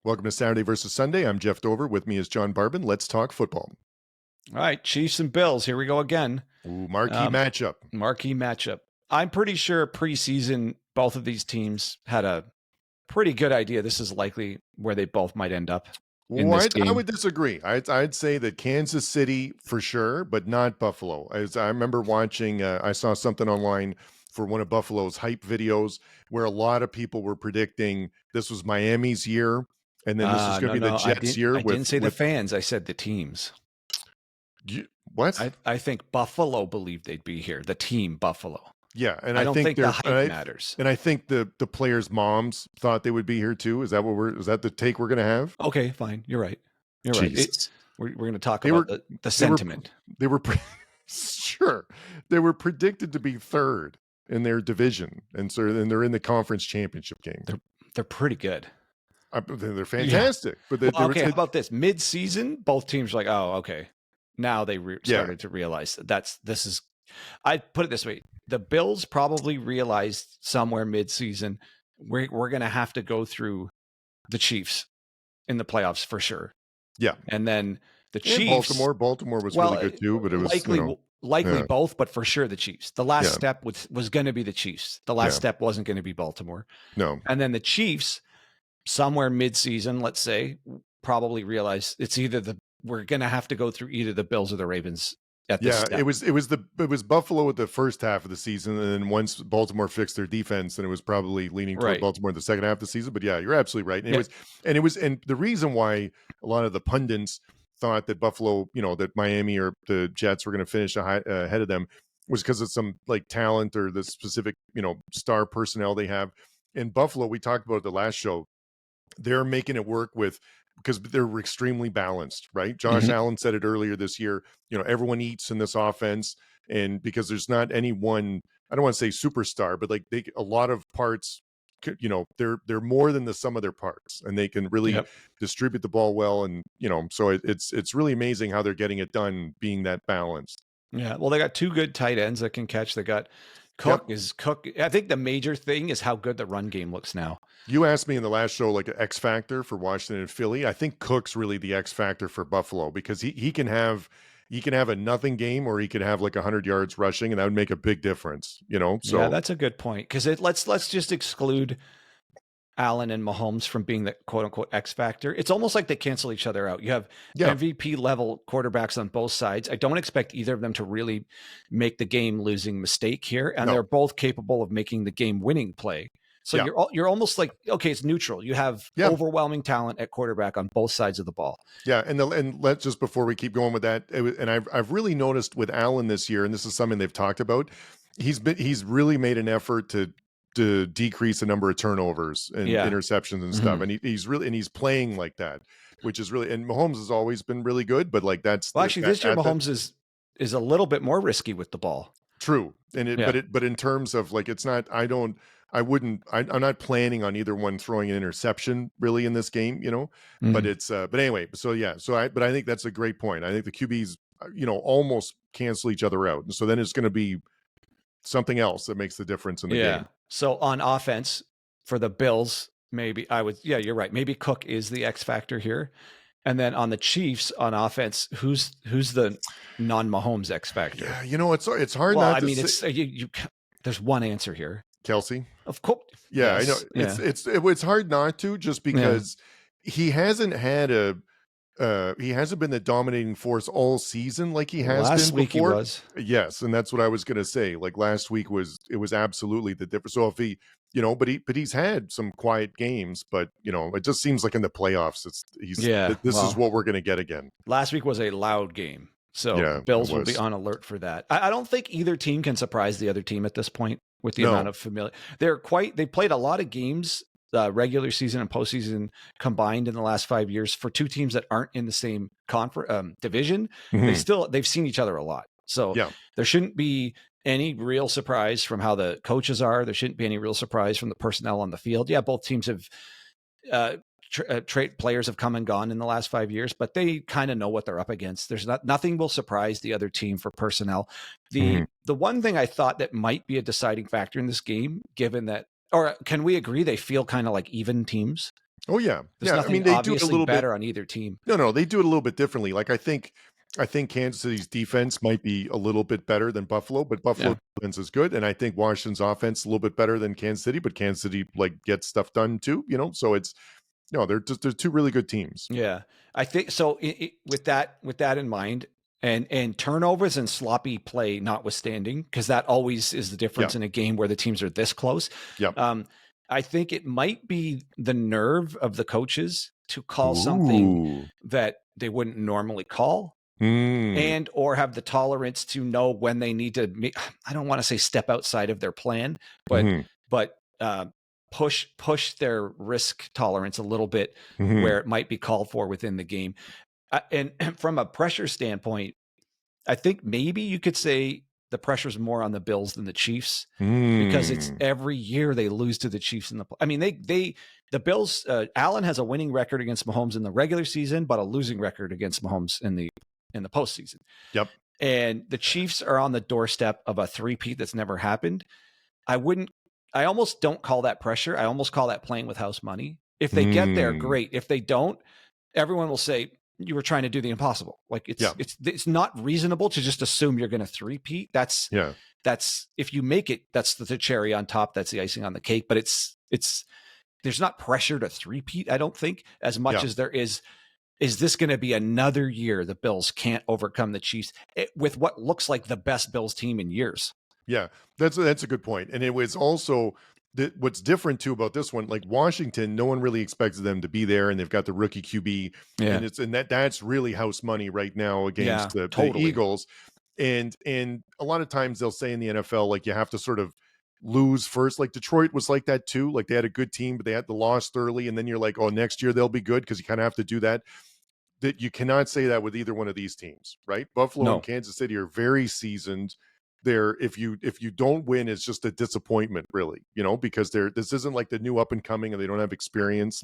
Welcome to Saturday versus Sunday. I'm Geoff Dover. With me is John Barban. Let's talk football. All right, Chiefs and Bills. Here we go again. Ooh, marquee matchup. Marquee matchup. I'm pretty sure preseason, both of these teams had a pretty good idea. This is likely where they both might end up in this game. I would disagree. I'd say that Kansas City for sure, but not Buffalo. I remember watching, I saw something online for one of Buffalo's hype videos where a lot of people were predicting this was Miami's year, and then this was going to be the Jets' year. I didn't say the fans. I said the teams. What? I think Buffalo believed they'd be here. The team Buffalo. Yeah, and I don't think the hype matters. And I think the players' moms thought they would be here too. Is that the take we're going to have? Okay, fine. You're right. You're Jesus. right. We're going to talk about the sentiment. They were sure. They were predicted to be third in their division, and they're in the conference championship game. They're pretty good. They're fantastic. Yeah. But how about this? Mid-season, both teams are like, oh, okay. Now they started to realize this is. I'd put it this way: the Bills probably realized somewhere mid-season we're going to have to go through the Chiefs in the playoffs for sure. Yeah, and then the Chiefs. Baltimore was really good too, but it was likely both, but for sure the Chiefs. The last step was going to be the Chiefs. The last step wasn't going to be Baltimore. No, and then the Chiefs, somewhere mid-season, let's say, probably realized it's either we're going to have to go through either the Bills or the Ravens. It was Buffalo at the first half of the season, and then once Baltimore fixed their defense, then it was probably leaning toward Baltimore in the second half of the season. But yeah, you're absolutely right. And the reason why a lot of the pundits thought that Buffalo, that Miami or the Jets were going to finish ahead of them was because of some like talent or the specific, star personnel they have. In Buffalo, we talked about it the last show. They're making it work because they're extremely balanced, right? Josh Allen said it earlier this year, everyone eats in this offense, and because there's not any one, I don't want to say superstar, but like a lot of parts, they're more than the sum of their parts, and they can really distribute the ball well. And, so it's really amazing how they're getting it done being that balanced. Yeah. Well, they got two good tight ends that can catch. They got Cook. I think the major thing is how good the run game looks now. You asked me in the last show, like an X factor for Washington and Philly. I think Cook's really the X factor for Buffalo because he can have a nothing game, or he could have like 100 yards rushing, and that would make a big difference, So yeah, that's a good point. Because let's just exclude Allen and Mahomes from being the quote unquote X factor. It's almost like they cancel each other out. You have MVP level quarterbacks on both sides. I don't expect either of them to really make the game losing mistake here. And they're both capable of making the game winning play. So you're almost like, okay, it's neutral. You have overwhelming talent at quarterback on both sides of the ball. Yeah. And let's just, before we keep going with that, I've really noticed with Allen this year, and this is something they've talked about, he's really made an effort to decrease the number of turnovers and interceptions and stuff. And he's playing like that, which is really, and Mahomes has always been really good, but like this year Mahomes is a little bit more risky with the ball. True. And but in terms of like, it's not, I'm not planning on either one throwing an interception really in this game, but it's, but anyway, but I think that's a great point. I think the QBs, almost cancel each other out. And so then it's going to be something else that makes the difference in the game. So on offense for the Bills, maybe you're right. Maybe Cook is the X factor here. And then on the Chiefs on offense, who's the non-Mahomes X factor? Yeah, it's hard not to say. There's one answer here. Kelsey. Of course. Yeah, yes. I know. It's hard not to, just because he hasn't had he hasn't been the dominating force all season like he has last been week before. He was. Yes, and that's what I was going to say. Like last week it was absolutely the difference. So if he, but he's had some quiet games, but it just seems like in the playoffs, this is what we're going to get again. Last week was a loud game, so Bills will be on alert for that. I don't think either team can surprise the other team at this point with the amount of familiar. They played a lot of games. Regular season and postseason combined in the last 5 years for two teams that aren't in the same division. They've seen each other a lot. So there shouldn't be any real surprise from how the coaches are. There shouldn't be any real surprise from the personnel on the field. Yeah, both teams have players have come and gone in the last 5 years, but they kind of know what they're up against. There's nothing will surprise the other team for personnel. The one thing I thought that might be a deciding factor in this game, given that, or can we agree they feel kind of like even teams? Oh yeah. There's nothing they do it a little better bit on either team. No, they do it a little bit differently. Like I think Kansas City's defense might be a little bit better than Buffalo, but Buffalo defense is good. And I think Washington's offense a little bit better than Kansas City, but Kansas City like gets stuff done too, So it's they're two really good teams. Yeah. I think so. With that in mind, and turnovers and sloppy play notwithstanding, because that always is the difference in a game where the teams are this close. Yeah. I think it might be the nerve of the coaches to call something that they wouldn't normally call. And or have the tolerance to know when they need to I don't want to say step outside of their plan, but push their risk tolerance a little bit where it might be called for within the game. And from a pressure standpoint, I think maybe you could say the pressure's more on the Bills than the Chiefs because it's every year they lose to the Chiefs in the. I mean, the Bills. Allen has a winning record against Mahomes in the regular season, but a losing record against Mahomes in the postseason. Yep. And the Chiefs are on the doorstep of a three-peat that's never happened. I almost don't call that pressure. I almost call that playing with house money. If they get there, great. If they don't, everyone will say you were trying to do the impossible. Like it's not reasonable to just assume you're going to three-peat. That's if you make it, that's the cherry on top. That's the icing on the cake. But it's there's not pressure to three-peat, I don't think, as much as there is. Is this going to be another year the Bills can't overcome the Chiefs with what looks like the best Bills team in years? Yeah, that's a good point. And it was also what's different too about this one, like Washington, no one really expected them to be there, and they've got the rookie QB, and that's really house money right now against the Eagles. And a lot of times they'll say in the NFL, like you have to sort of lose first. Like Detroit was like that too. Like they had a good team, but they had the lost early, and then you're like, oh, next year they'll be good because you kind of have to do that. That you cannot say that with either one of these teams, right? Buffalo and Kansas City are very seasoned. If you don't win, it's just a disappointment, really, because this isn't like the new up and coming and they don't have experience.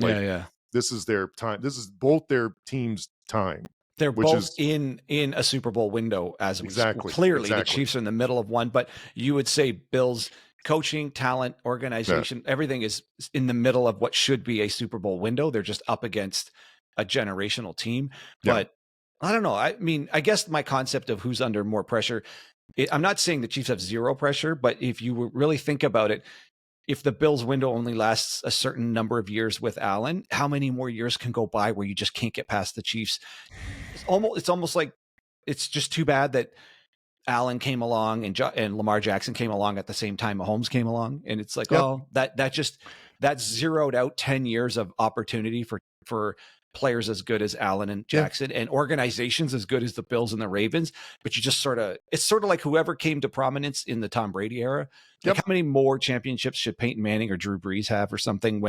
This is their time. This is both their teams' time. They're both in a Super Bowl window, as clearly the Chiefs are in the middle of one, but you would say Bills coaching, talent, organization, everything is in the middle of what should be a Super Bowl window. They're just up against a generational team, but I don't know. I mean, I guess my concept of who's under more pressure, I'm not saying the Chiefs have zero pressure, but if you really think about it, if the Bills window only lasts a certain number of years with Allen, how many more years can go by where you just can't get past the Chiefs? It's almost like it's just too bad that Allen came along and Lamar Jackson came along at the same time Mahomes came along. And it's like, that zeroed out 10 years of opportunity for players as good as Allen and Jackson and organizations as good as the Bills and the Ravens. But you just it's sort of like whoever came to prominence in the Tom Brady era. Like how many more championships should Peyton Manning or Drew Brees have or something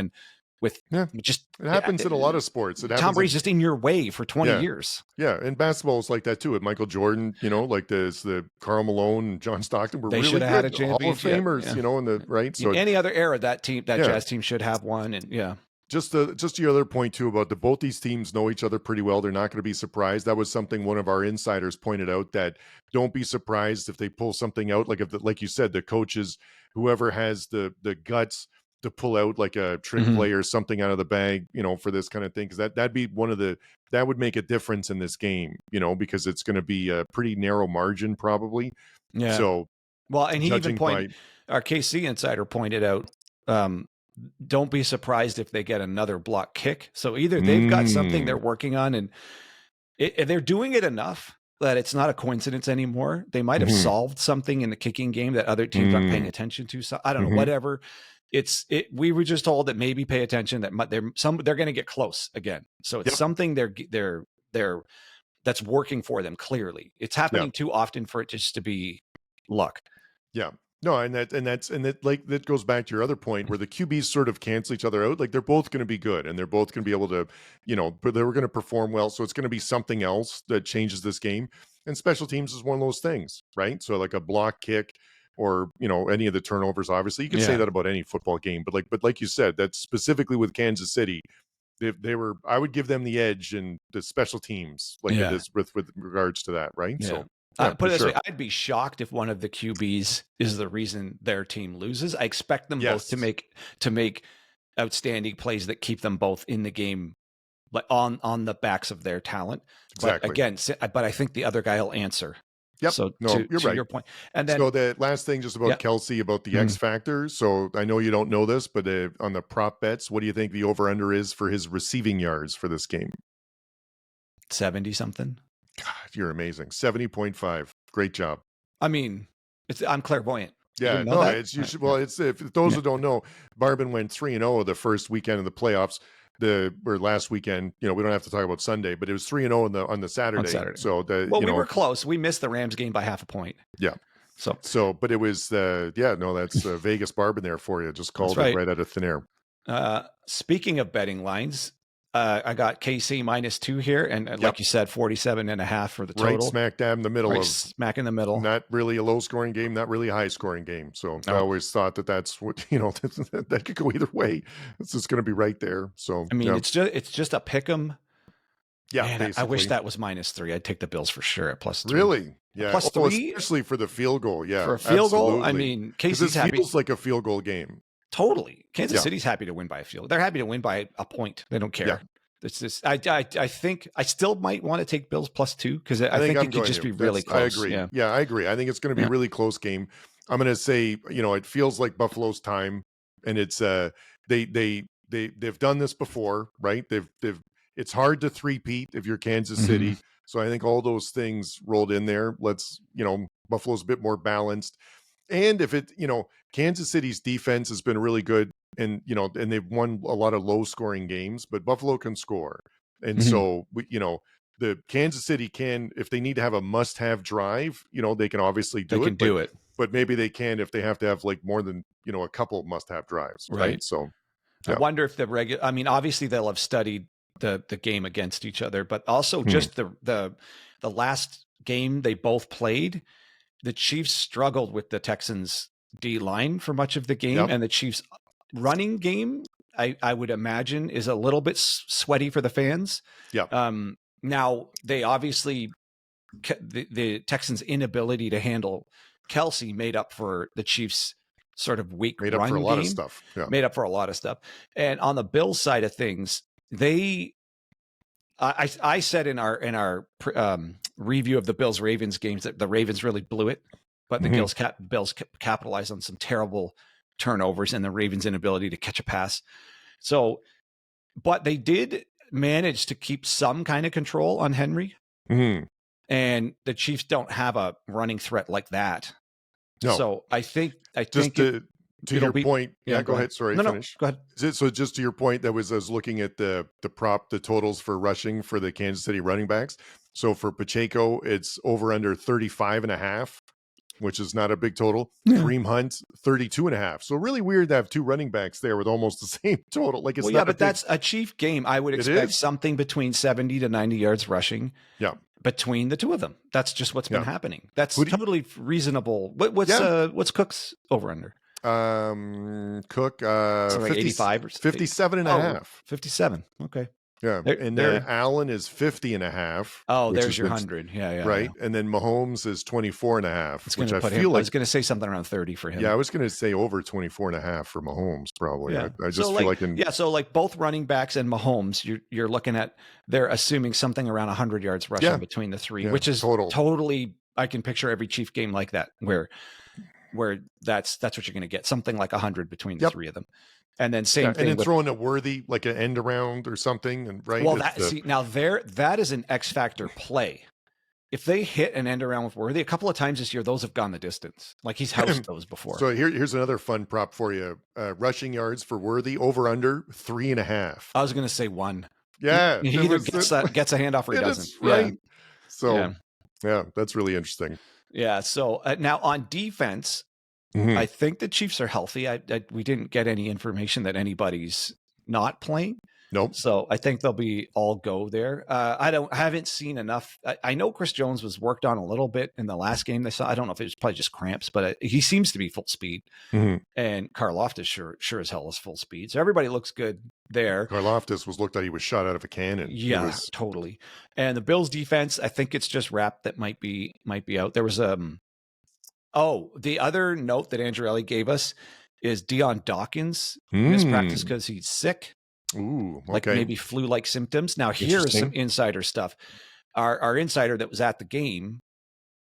it happens in a lot of sports. Tom Brady's just in your way for 20 years. Yeah. And basketball is like that too. At Michael Jordan, like the Karl Malone and John Stockton were really good had a championship. Hall of Famers, in the right. So any other era, that Jazz team should have one. And Just the other point too about both these teams know each other pretty well. They're not going to be surprised. That was something one of our insiders pointed out, that don't be surprised if they pull something out. Like like you said, the coaches, whoever has the guts to pull out like a trick play or something out of the bag, for this kind of thing. Cause that'd be that would make a difference in this game, because it's going to be a pretty narrow margin probably. Yeah. So, well, and he even pointed, our KC insider pointed out, don't be surprised if they get another block kick. So either they've got something they're working on and they're doing it enough that it's not a coincidence anymore. They might have solved something in the kicking game that other teams aren't paying attention to. So I don't know, whatever. We were just told that maybe pay attention, that they're going to get close again. So it's something they're that's working for them. Clearly it's happening too often for it just to be luck. Yeah. No, and that goes back to your other point where the QBs sort of cancel each other out. Like they're both going to be good and they're both going to be able to, but they were going to perform well. So it's going to be something else that changes this game. And special teams is one of those things, right? So like a block kick or, any of the turnovers, obviously you can say that about any football game, but like you said, that's specifically with Kansas City. I would give them the edge in the special teams like it is with regards to that. Right. Yeah. So. Put it this way, I'd be shocked if one of the QBs is the reason their team loses. I expect them both to make outstanding plays that keep them both in the game, but on the backs of their talent. Exactly. But again, but I think the other guy will answer. Yep. So you're right. Your point. And then, so the last thing just about Kelce, about the X factor. So I know you don't know this, but on the prop bets, what do you think the over under is for his receiving yards for this game? 70 something. God, you're amazing. 70.5. Great job. I mean, I'm clairvoyant. Yeah, no, it's usually, well, it's if those who don't know, Barban went 3-0 the first weekend of the playoffs. Or last weekend, we don't have to talk about Sunday, but it was 3-0 on the Saturday. So we were close. We missed the Rams game by half a point. Yeah. But it was that's Vegas Barban there for you. Just called it right out of thin air. Speaking of betting lines, I got KC -2 here, and like you said, 47.5 for the total. Right smack dab in the middle smack in the middle. Not really a low scoring game, not really a high scoring game. So I always thought that's what that could go either way. It's just going to be right there. So I mean, it's just a pick 'em. Yeah, man, I wish that was -3. I'd take the Bills for sure at +3. Really? Yeah, +3, especially for the field goal. Yeah, for a field goal. I mean, KC's happy. Feels like a field goal game. Totally. Kansas City's happy to win by a field. They're happy to win by a point. They don't care. Yeah. It's just, I think I still might want to take Bills +2 because I think it could just be really close. I agree. Yeah, I agree. I think it's going to be a really close game. I'm going to say, it feels like Buffalo's time, and it's they've done this before, right? It's hard to three-peat if you're Kansas City. So I think all those things rolled in there. Buffalo's a bit more balanced. And if Kansas City's defense has been really good, and they've won a lot of low scoring games, but Buffalo can score. And so the Kansas City can, if they need to have a must have drive, they can obviously do it. But maybe they can if they have to have like more than, a couple must have drives. Right. So I wonder if obviously they'll have studied the game against each other, but also just the last game they both played, the Chiefs struggled with the Texans D line for much of the game, and the Chiefs running game, I would imagine, is a little bit sweaty for the fans. Yeah. Now they obviously the Texans' inability to handle Kelce made up for the Chiefs' sort of weak run game. Made up for a lot of stuff. Yeah. Made up for a lot of stuff. And on the Bills side of things, I said in our review of the Bills Ravens games that the Ravens really blew it, but the Bills capitalized on some terrible turnovers and the Ravens' inability to catch a pass. So, but they did manage to keep some kind of control on Henry, and the Chiefs don't have a running threat like that. No. So I think to your point, go ahead. Sorry, finish. Go ahead. So just to your point, I was looking at the totals for rushing for the Kansas City running backs. So for Pacheco, it's over under 35.5, which is not a big total. Kareem Hunt, 32.5. So really weird to have two running backs there with almost the same total. Like it's that's a Chief game. I would expect something between 70 to 90 yards rushing. Yeah. Between the two of them. That's just what's been happening. That's totally reasonable. What's Cook's over under? Cook, so like 85 or 57.5. 57. Okay. Yeah. And then Allen is 50.5. Oh, there's your 100. Yeah. Right. Yeah. And then Mahomes is 24.5, which I feel like I was going to say something around 30 for him. Yeah. I was going to say over 24.5 for Mahomes, probably. Yeah. I just feel like so like both running backs and Mahomes, you're looking at, they're assuming something around 100 yards rushing between the three, which is totally, I can picture every Chief game like that where that's what you're going to get, something like 100 between the three of them. And then same thing. And then throwing a Worthy, like an end around or something. And right. Well, that is an X factor play. If they hit an end around with Worthy, a couple of times this year, those have gone the distance. Like he's housed those before. So here's another fun prop for you. Rushing yards for Worthy, over under 3.5. I was going to say 1. Yeah. He either gets a handoff or he doesn't. Right. So yeah, that's really interesting. Yeah. So now on defense, I think the Chiefs are healthy. We didn't get any information that anybody's not playing. Nope. So I think they'll be all go there. I haven't seen enough. I know Chris Jones was worked on a little bit in the last game they saw. I don't know if it was probably just cramps, but he seems to be full speed. And Karlaftis sure as hell is full speed. So everybody looks good there. Karlaftis looked like he was shot out of a cannon. Yeah, totally. And the Bills defense, I think it's just Rapp that might be out. There was the other note that Andrew Ellie gave us is Dion Dawkins missed practice because he's sick. Ooh, okay. Like maybe flu-like symptoms. Now here's some insider stuff. Our insider that was at the game,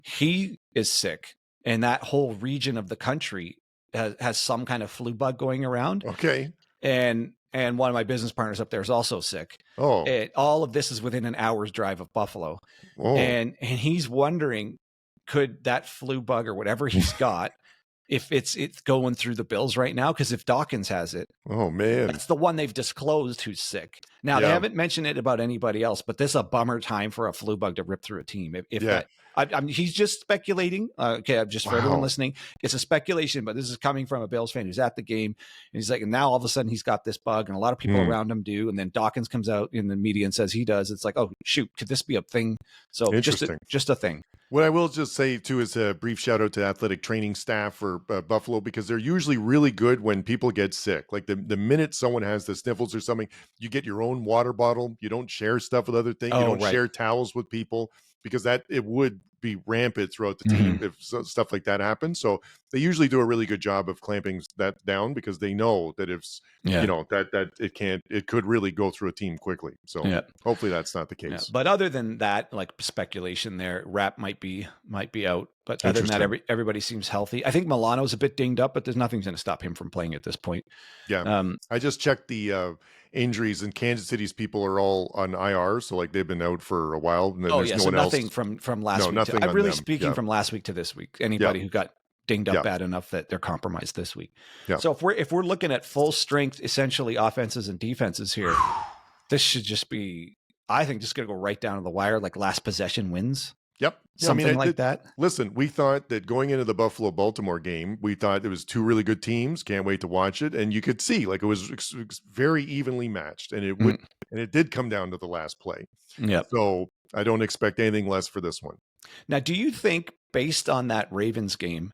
he is sick, and that whole region of the country has some kind of flu bug going around. Okay. And one of my business partners up there is also sick. Oh. All of this is within an hour's drive of Buffalo. Oh. And he's wondering, could that flu bug or whatever he's got, if it's going through the Bills right now? Because if Dawkins has it, oh man, that's the one they've disclosed who's sick. Now they haven't mentioned it about anybody else, but this is a bummer time for a flu bug to rip through a team. He's just speculating. Okay, just for everyone listening, it's a speculation, but this is coming from a Bills fan who's at the game, and he's like, and now all of a sudden he's got this bug, and a lot of people around him do, and then Dawkins comes out in the media and says he does. It's like, oh shoot, could this be a thing? So just a thing. What I will just say too is a brief shout out to athletic training staff for Buffalo, because they're usually really good when people get sick. Like the minute someone has the sniffles or something, you get your own water bottle. You don't share stuff with other things. You don't share towels with people, because it would be rampant throughout the team if stuff like that happens. So they usually do a really good job of clamping that down, because they know that if that it could really go through a team quickly. So hopefully that's not the case. Yeah. But other than that, like speculation there, Rapp might be out. But other than that, everybody seems healthy. I think Milano's a bit dinged up, but there's nothing's going to stop him from playing at this point. Yeah. I just checked the injuries, and Kansas City's people are all on IR, so like they've been out for a while. And then there's no one nothing else. from last week. I'm really speaking from last week to this week. Anybody who got dinged up bad enough that they're compromised this week. Yeah. So if we're looking at full strength, essentially offenses and defenses here, this should just be, I think, just going to go right down to the wire, like last possession wins. Yep. Something like that. Listen, we thought that going into the Buffalo-Baltimore game, we thought it was two really good teams. Can't wait to watch it. And you could see like it was very evenly matched, and it did come down to the last play. Yeah. So I don't expect anything less for this one. Now, do you think, based on that Ravens game,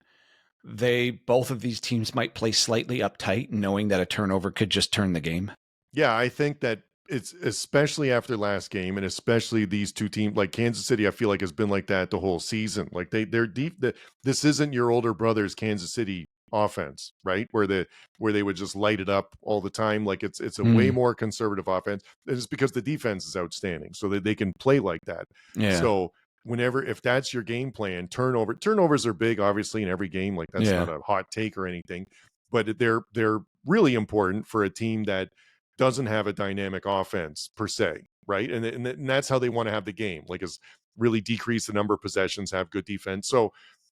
both of these teams might play slightly uptight, knowing that a turnover could just turn the game? Yeah, I think that it's especially after last game, and especially these two teams, like Kansas City, I feel like has been like that the whole season. Like they're deep. This isn't your older brother's Kansas City offense, right? Where they would just light it up all the time. Like it's a way more conservative offense. And it's because the defense is outstanding, so that they can play like that. Yeah. So if that's your game plan, turnovers are big, obviously, in every game. Like that's not a hot take or anything, but they're really important for a team that doesn't have a dynamic offense per se, right? And that's how they want to have the game, like is really decrease the number of possessions, have good defense. So,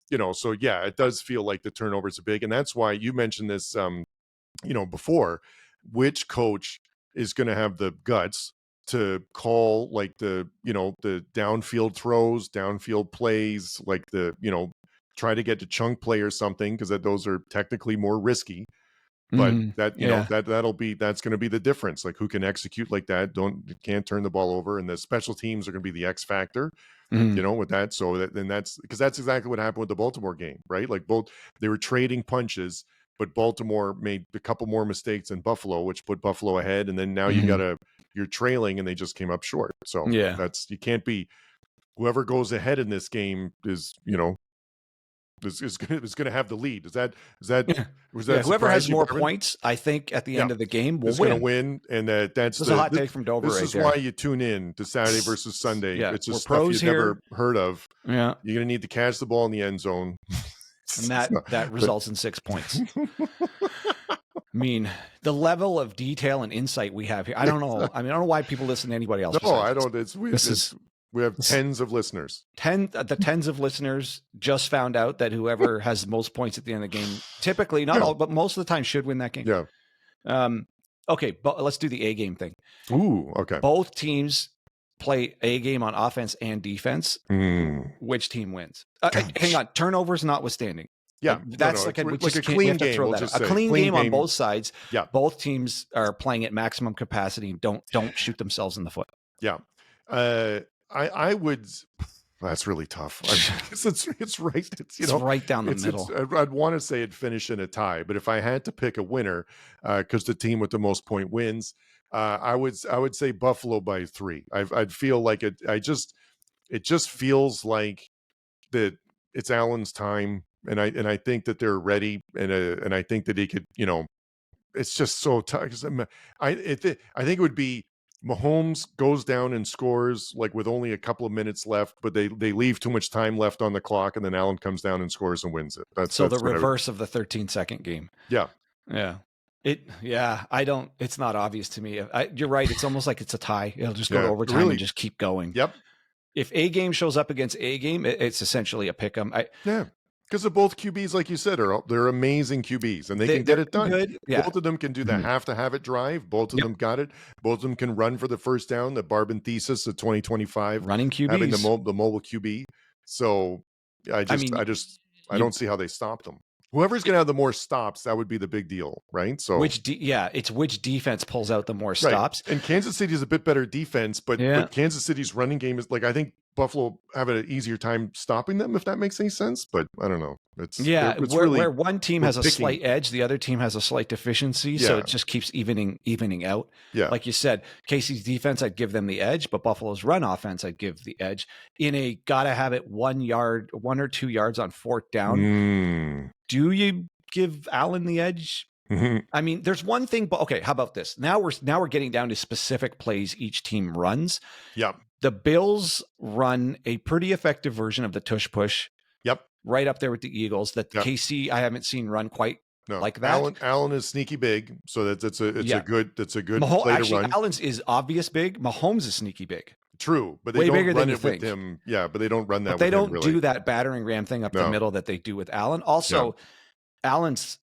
it does feel like the turnovers are big. And that's why you mentioned this, before, which coach is going to have the guts to call like the downfield throws, downfield plays, like try to get to chunk play or something, because those are technically more risky. But that's going to be the difference. Like who can execute like that? Can't turn the ball over, and the special teams are going to be the X factor, with that. So that's because that's exactly what happened with the Baltimore game, right? Like they were trading punches, but Baltimore made a couple more mistakes than Buffalo, which put Buffalo ahead. And then now you're trailing, and they just came up short. So you can't be, whoever goes ahead in this game is going to have the lead. Was that whoever has more points, I think at the end of the game will going to win. And that's a hot take from Dover. This is why you tune in to Saturday versus Sunday. Yeah, it's just stuff you've never heard of. Yeah, you're going to need to catch the ball in the end zone, and that results in 6 points. I mean, the level of detail and insight we have here. I don't know. I don't know why people listen to anybody else. No, I don't. We have tens of listeners. The tens of listeners just found out that whoever has the most points at the end of the game, typically, not all, but most of the time, should win that game. Yeah. Okay, but let's do the A game thing. Ooh, okay. Both teams play A game on offense and defense. Which team wins? Hang on, turnovers notwithstanding. Yeah, that's like a clean game. A clean game on both sides. Yeah, both teams are playing at maximum capacity and don't shoot themselves in the foot. Yeah. I would. That's really tough. It's right. It's right down the middle. I'd want to say it'd finish in a tie, but if I had to pick a winner, because the team with the most point wins, I would say Buffalo by 3. I'd feel like it. It just feels like that it's Allen's time. and I think that they're ready, and I think that he could, it's just so tough. I think it would be Mahomes goes down and scores like with only a couple of minutes left, but they leave too much time left on the clock, and then Allen comes down and scores and wins it. That's the reverse of the 13-second game. Yeah. It's not obvious to me. You're right. It's almost like it's a tie. It'll just go to overtime and just keep going. Yep. If A game shows up against A game, it's essentially a pick 'em. Because of both QBs, like you said, they're amazing QBs, and they can get it done. Good. Yeah. Both of them can do the have to have it drive. Both of them got it. Both of them can run for the first down. The Barban thesis of 2025, running QBs, having the mobile QB. So I don't see how they stop them. Whoever's going to have the more stops, that would be the big deal, right? So which defense pulls out the more stops. Right. And Kansas City is a bit better defense, but Kansas City's running game is like, I think Buffalo have an easier time stopping them, if that makes any sense. But I don't know. It's where one team has a slight edge, the other team has a slight deficiency. So it just keeps evening out. Yeah. Like you said, KC's defense, I'd give them the edge, but Buffalo's run offense, I'd give the edge. In a gotta have it 1 or 2 yards on fourth down. Do you give Allen the edge? I mean, there's one thing, but okay, how about this? Now we're getting down to specific plays each team runs. Yep. The Bills run a pretty effective version of the tush push. Yep. Right up there with the Eagles. That KC I haven't seen run quite like that. Allen is sneaky big, so it's a good play to run. Allen's is obvious big. Mahomes is sneaky big. True, but they don't run it with him. Yeah, but they don't run that. But they don't do that battering ram thing up the middle that they do with Allen. Also, Allen's,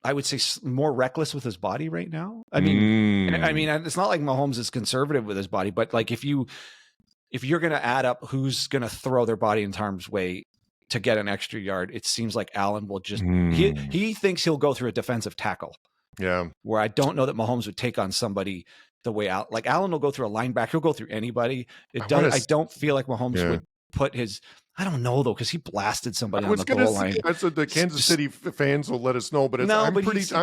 I would say, more reckless with his body right now. I mean, it's not like Mahomes is conservative with his body, but like if you're going to add up who's going to throw their body in harm's way to get an extra yard, it seems like Allen will just he thinks he'll go through a defensive tackle. Yeah, where I don't know that Mahomes would take on somebody the way out. Like Allen will go through a linebacker, he'll go through anybody. I don't feel like Mahomes would put his. I don't know though, because he blasted somebody on the goal line. That's what the Kansas City fans will let us know, but I'm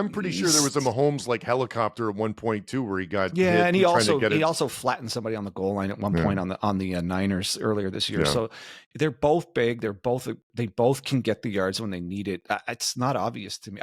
pretty sure there was a Mahomes like helicopter at one point too, where he got hit and he also flattened somebody on the goal line at one point on the Niners earlier this year. So they're both big. They both can get the yards when they need it. It's not obvious to me.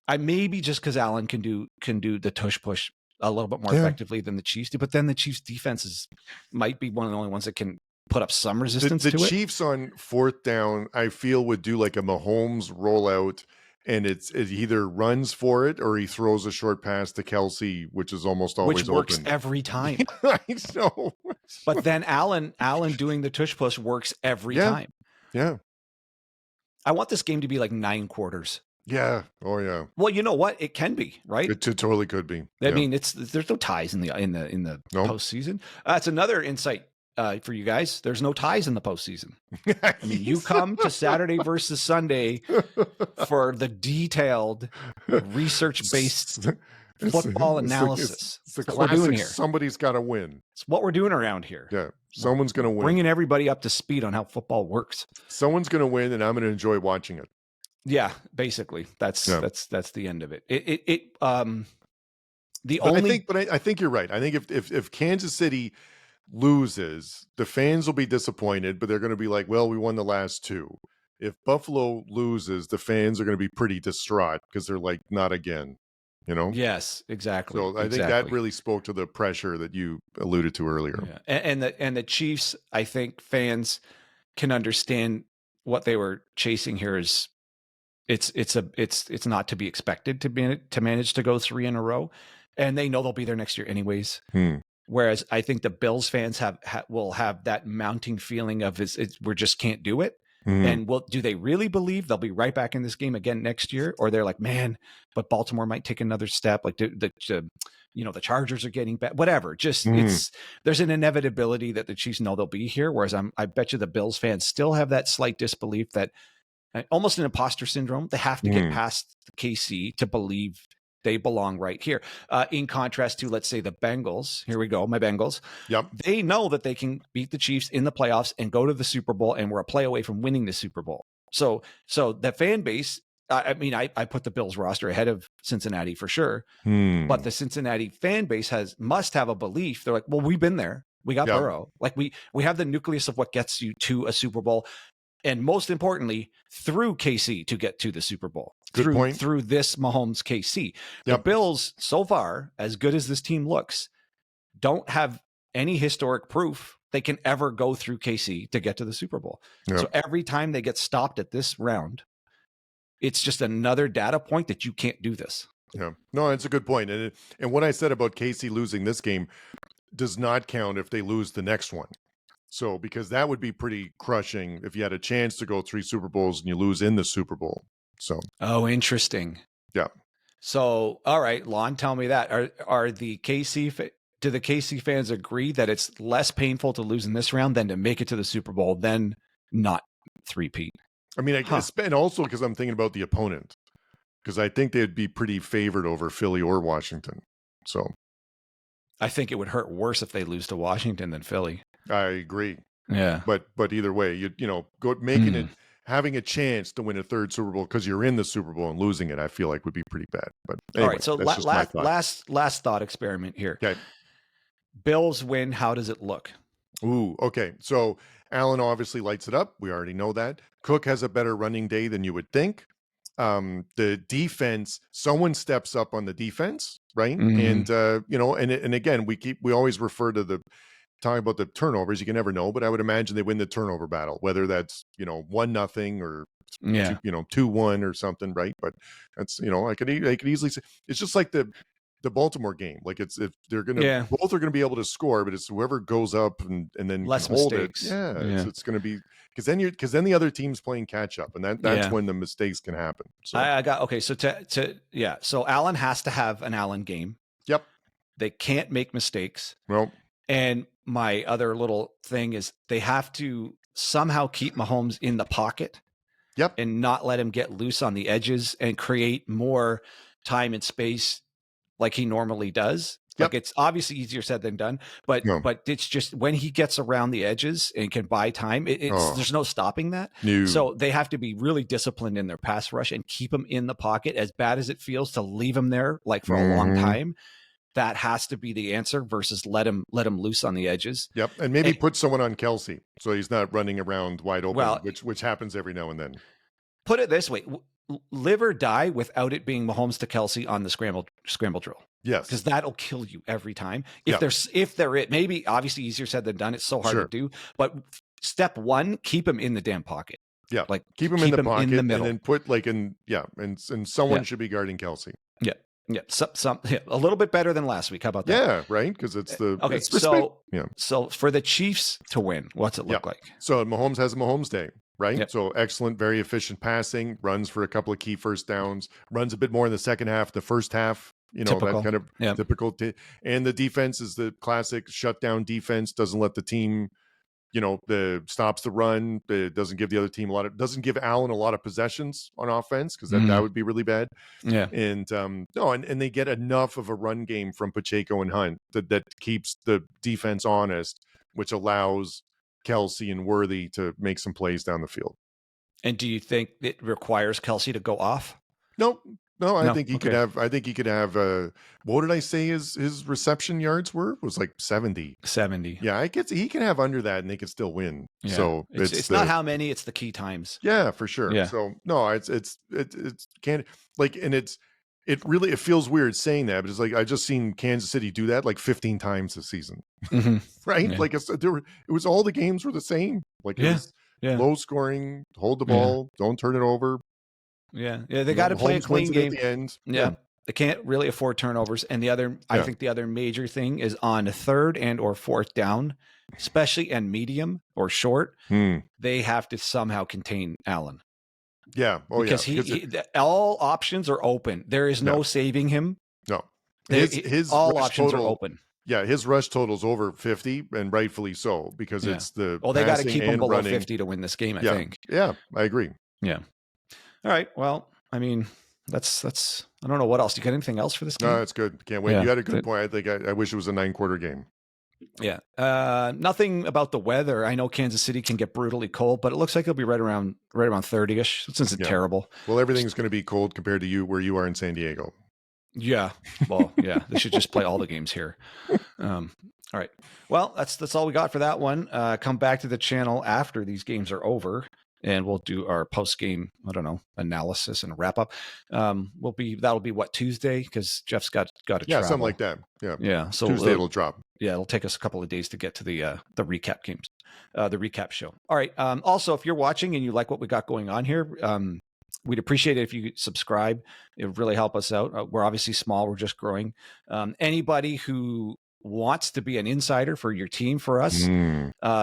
I maybe just because Allen can do the tush push a little bit more effectively than the Chiefs do, but then the Chiefs defenses might be one of the only ones that can put up some resistance to it. The Chiefs on fourth down, I feel, would do like a Mahomes rollout, and it either runs for it or he throws a short pass to Kelsey, which is almost always works open. Every time. I know. But then Allen doing the tush push works every time. Yeah. I want this game to be like 9 quarters. Yeah. Oh yeah. Well, you know what? It can be, right? It totally could be. I mean, there's no ties in the postseason. That's another insight for you guys. There's no ties in the postseason. I mean, you come to Saturday versus Sunday for the detailed research-based football analysis. It's the classic. Somebody's got to win. It's what we're doing around here. Yeah. Someone's going to win. Bringing everybody up to speed on how football works. Someone's going to win, and I'm going to enjoy watching it. Yeah, basically, that's the end of it. I think you're right. I think if Kansas City loses, the fans will be disappointed, but they're going to be like, well, we won the last 2. If Buffalo loses, the fans are going to be pretty distraught because they're like, not again, Yes, exactly. So I think that really spoke to the pressure that you alluded to earlier. Yeah. And the Chiefs, I think fans can understand what they were chasing here is it's not to be expected to manage to go 3 in a row, and they know they'll be there next year anyways. Whereas I think the Bills fans will have that mounting feeling of we just can't do it. And do they really believe they'll be right back in this game again next year? Or they're like, man, but Baltimore might take another step. Like the Chargers are getting back, whatever. Just there's an inevitability that the Chiefs know they'll be here. Whereas I bet you the Bills fans still have that slight disbelief that almost an imposter syndrome. They have to get past KC to believe they belong right here. In contrast to, let's say, the Bengals. Here we go, my Bengals. Yep. They know that they can beat the Chiefs in the playoffs and go to the Super Bowl, and we're a play away from winning the Super Bowl. So the fan base, I put the Bills roster ahead of Cincinnati for sure. But the Cincinnati fan base must have a belief. They're like, well, we've been there. We got Burrow. Like we have the nucleus of what gets you to a Super Bowl. and most importantly, through KC to get to the Super Bowl. Good point. Through this Mahomes KC. The Bills, so far, as good as this team looks, don't have any historic proof they can ever go through KC to get to the Super Bowl. Yep. So every time they get stopped at this round, it's just another data point that you can't do this. Yeah, no, it's a good point. And what I said about KC losing this game does not count if they lose the next one. So, because that would be pretty crushing if you had a chance to go 3 Super Bowls and you lose in the Super Bowl. So, oh, interesting. Yeah. So, all right, Lon, tell me that. Are the do the KC fans agree that it's less painful to lose in this round than to make it to the Super Bowl than not three-peat? I mean, I guess, and also because I'm thinking about the opponent, because I think they'd be pretty favored over Philly or Washington. So I think it would hurt worse if they lose to Washington than Philly. I agree. Yeah. But either way, you know, it, having a chance to win a 3rd Super Bowl because you're in the Super Bowl and losing it, I feel like would be pretty bad. But anyway, all right, so last thought experiment here. Okay. Bills win. How does it look? Ooh, okay. So Allen obviously lights it up. We already know that. Cook has a better running day than you would think. The defense, someone steps up on the defense, right? And you know, and again, we always refer to talking about the turnovers. You can never know, but I would imagine they win the turnover battle, whether that's, you know, 1-0 or 2-1 or something, right? But that's, you know, I could easily say it's just like the Baltimore game. Like if they're gonna both are gonna be able to score, but it's whoever goes up and then less can hold mistakes. It. It's gonna be because then the other team's playing catch up, and that's when the mistakes can happen. So I got okay. So so Allen has to have an Allen game. Yep. They can't make mistakes. Well, and my other little thing is they have to somehow keep Mahomes in the pocket. Yep. And not let him get loose on the edges and create more time and space like he normally does. Like it's obviously easier said than done, but it's just when he gets around the edges and can buy time, there's no stopping that. No. So they have to be really disciplined in their pass rush and keep him in the pocket. As bad as it feels to leave him there like for a long time, that has to be the answer versus let him loose on the edges. Yep. And maybe put someone on Kelsey so he's not running around wide open, which happens every now and then. Put it this way, live or die without it being Mahomes to Kelsey on the scramble drill. Yes. Because that'll kill you every time. If they're it, maybe obviously easier said than done. It's so hard to do. But step one, keep him in the damn pocket. Yeah. Like keep him in the pocket in the middle. And then put and someone should be guarding Kelsey. Yeah. Yeah. A little bit better than last week. How about that? Yeah, right. Because it's the okay. So for the Chiefs to win, what's it look like? So Mahomes has a Mahomes day. Right. So excellent, very efficient passing, runs for a couple of key first downs, runs a bit more in the second half, the first half, you know, typical. that kind of typical. And the defense is the classic shutdown defense, doesn't let the team, you know, stops the run, doesn't give the other team doesn't give Allen a lot of possessions on offense because that would be really bad. Yeah. And and they get enough of a run game from Pacheco and Hunt that keeps the defense honest, which allows Kelsey and Worthy to make some plays down the field. And do you think it requires Kelsey to go off? No, I think he could have. I think he could have. What did I say? His reception yards were was like 70. 70. Yeah, he can have under that, and they can still win. Yeah. So it's not how many; it's the key times. Yeah, for sure. Yeah. So no, it can't like, and it really feels weird saying that, but it's like I just seen Kansas City do that like 15 times this season, right? Yeah. Like it was all the games were the same. Like it was low scoring, hold the ball, don't turn it over. Yeah, they got to play a clean game at the end. Yeah, they can't really afford turnovers. And I think the other major thing is on 3rd and or 4th down, especially and medium or short, they have to somehow contain Allen. Yeah. Because all options are open. There is no saving him. No. All options are open. Yeah, his rush total is over 50, and rightfully so, because it's the they got to keep him below 50 to win this game, I think. Yeah, I agree. Yeah. All right. Well, I mean, that's I don't know what else. You got anything else for this game? No, it's good. Can't wait. You had a good point. I think I wish it was a 9-quarter game. Yeah. Nothing about the weather. I know Kansas City can get brutally cold, but it looks like it'll be right around 30-ish. Since it's terrible. Well, everything's going to be cold compared to where you are in San Diego. Yeah. Well, yeah. They should just play all the games here. All right. Well, that's all we got for that one. Come back to the channel after these games are over. and we'll do our post-game, I don't know, analysis and wrap up. That'll be what, Tuesday? Because Geoff's got to travel. Something like that. Yeah. So Tuesday it'll drop. Yeah, it'll take us a couple of days to get to the recap games, the recap show. All right. Also, if you're watching and you like what we got going on here, we'd appreciate it if you subscribe. It would really help us out. We're obviously small. We're just growing. Anybody who wants to be an insider for your team for us,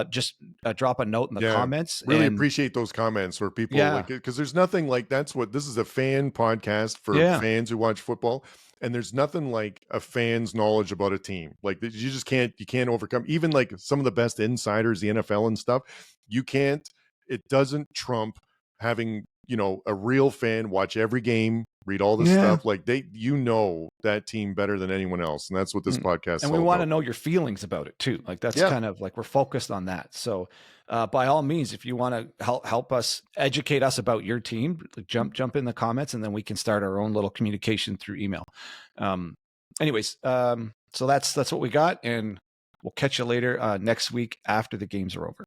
just drop a note in the comments. Really appreciate those comments for people, like, because there's nothing like, this is a fan podcast for fans who watch football, and there's nothing like a fan's knowledge about a team. Like, you can't overcome, even like some of the best insiders, the NFL and stuff. It doesn't trump having, a real fan watch every game, read all this stuff. Like, that team better than anyone else. And that's what this podcast is. And we want to know your feelings about it too. Like, that's kind of like, we're focused on that. So by all means, if you want to help us educate us about your team, jump in the comments, and then we can start our own little communication through email. Anyways, so that's what we got. And we'll catch you later next week after the games are over.